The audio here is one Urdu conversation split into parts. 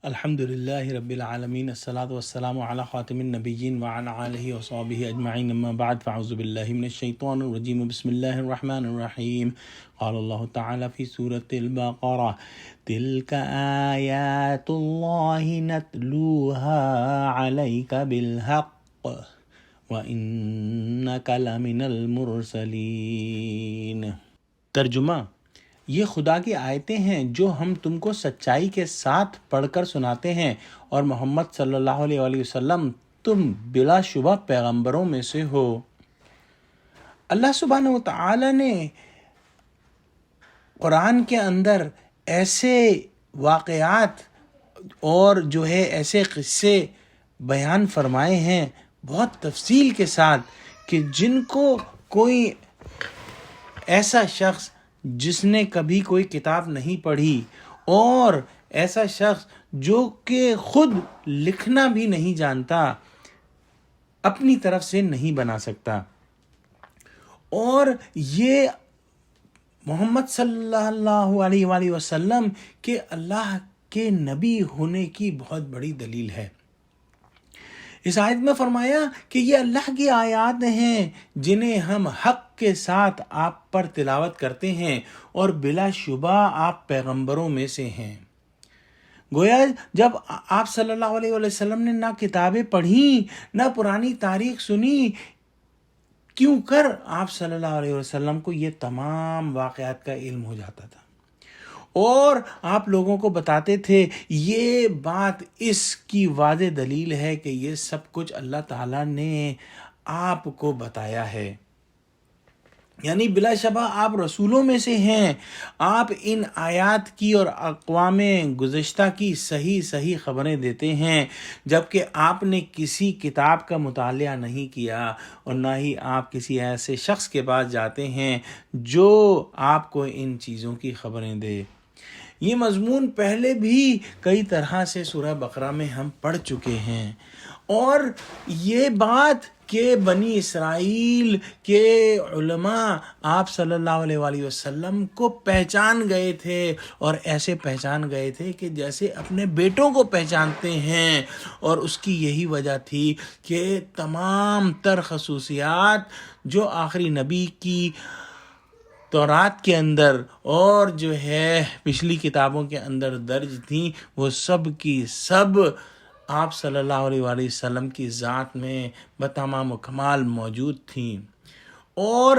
الحمد للہ رب العالمین الصلاۃ والسلام علی خاتم النبیین وعلی آلہ وصحبہ اجمعین اما بعد فاعوذ باللہ من الشیطان الرجیم بسم اللہ الرحمن الرحیم قال اللہ تعالی فی سورۃ البقرہ تلک آیات اللہ نتلوها علیک بالحق وانک لمن المرسلین۔ ترجمہ: یہ خدا کی آیتیں ہیں جو ہم تم کو سچائی کے ساتھ پڑھ کر سناتے ہیں، اور محمد صلی اللہ علیہ وآلہ وسلم تم بلا شبہ پیغمبروں میں سے ہو۔ اللہ سبحانہ وتعالی نے قرآن کے اندر ایسے واقعات اور ایسے قصے بیان فرمائے ہیں بہت تفصیل کے ساتھ کہ جن کو کوئی ایسا شخص جس نے کبھی کوئی کتاب نہیں پڑھی اور ایسا شخص جو کہ خود لکھنا بھی نہیں جانتا اپنی طرف سے نہیں بنا سکتا۔ اور یہ محمد صلی اللہ علیہ وآلہ وسلم کے اللہ کے نبی ہونے کی بہت بڑی دلیل ہے۔ اس آیت میں فرمایا کہ یہ اللہ کی آیات ہیں جنہیں ہم حق کے ساتھ آپ پر تلاوت کرتے ہیں، اور بلا شبہ آپ پیغمبروں میں سے ہیں۔ گویا جب آپ صلی اللہ علیہ وسلم نے نہ کتابیں پڑھیں نہ پرانی تاریخ سنی، کیوں کر آپ صلی اللہ علیہ وسلم کو یہ تمام واقعات کا علم ہو جاتا تھا، اور آپ لوگوں کو بتاتے تھے۔ یہ بات اس کی واضح دلیل ہے کہ یہ سب کچھ اللہ تعالیٰ نے آپ کو بتایا ہے، یعنی بلا شبہ آپ رسولوں میں سے ہیں۔ آپ ان آیات کی اور اقوام گزشتہ کی صحیح خبریں دیتے ہیں، جبکہ آپ نے کسی کتاب کا مطالعہ نہیں کیا، اور نہ ہی آپ کسی ایسے شخص کے پاس جاتے ہیں جو آپ کو ان چیزوں کی خبریں دے۔ یہ مضمون پہلے بھی کئی طرح سے سورہ بقرہ میں ہم پڑھ چکے ہیں، اور یہ بات کہ بنی اسرائیل کے علماء آپ صلی اللہ علیہ وآلہ وسلم کو پہچان گئے تھے، اور ایسے پہچان گئے تھے کہ جیسے اپنے بیٹوں کو پہچانتے ہیں، اور اس کی یہی وجہ تھی کہ تمام تر خصوصیات جو آخری نبی کی تورات کے اندر اور پچھلی کتابوں کے اندر درج تھیں، وہ سب کی سب آپ صلی اللہ علیہ وآلہ وسلم کی ذات میں بتمام و کمال موجود تھیں۔ اور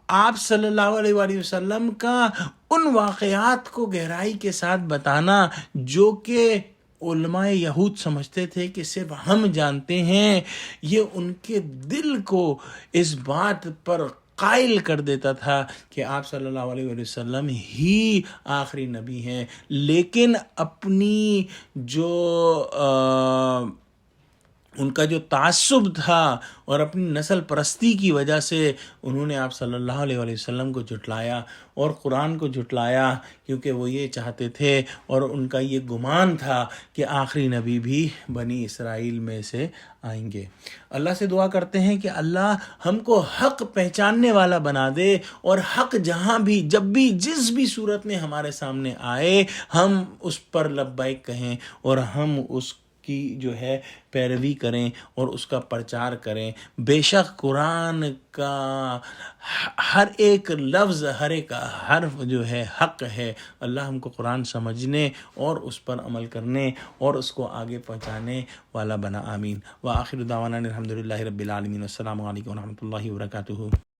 آپ صلی اللہ علیہ وآلہ وسلم کا ان واقعات کو گہرائی کے ساتھ بتانا جو کہ علماء یہود سمجھتے تھے کہ صرف ہم جانتے ہیں، یہ ان کے دل کو اس بات پر قائل کر دیتا تھا کہ آپ صلی اللہ علیہ وآلہ وسلم ہی آخری نبی ہیں، لیکن اپنی ان کا جو تعصب تھا اور اپنی نسل پرستی کی وجہ سے انہوں نے آپ صلی اللہ علیہ وآلہ وسلم کو جھٹلایا اور قرآن کو جھٹلایا، کیونکہ وہ یہ چاہتے تھے اور ان کا یہ گمان تھا کہ آخری نبی بھی بنی اسرائیل میں سے آئیں گے۔ اللہ سے دعا کرتے ہیں کہ اللہ ہم کو حق پہچاننے والا بنا دے، اور حق جہاں بھی جب بھی جس بھی صورت میں ہمارے سامنے آئے ہم اس پر لبیک کہیں، اور ہم اس کی پیروی کریں اور اس کا پرچار کریں۔ بے شک قرآن کا ہر ایک لفظ، ہر ایک حرف حق ہے۔ اللہ ہم کو قرآن سمجھنے اور اس پر عمل کرنے اور اس کو آگے پہنچانے والا بنا، آمین۔ وآخر دعوانا الحمد للہ رب العالمین۔ السلام علیکم ورحمۃ اللہ وبرکاتہ۔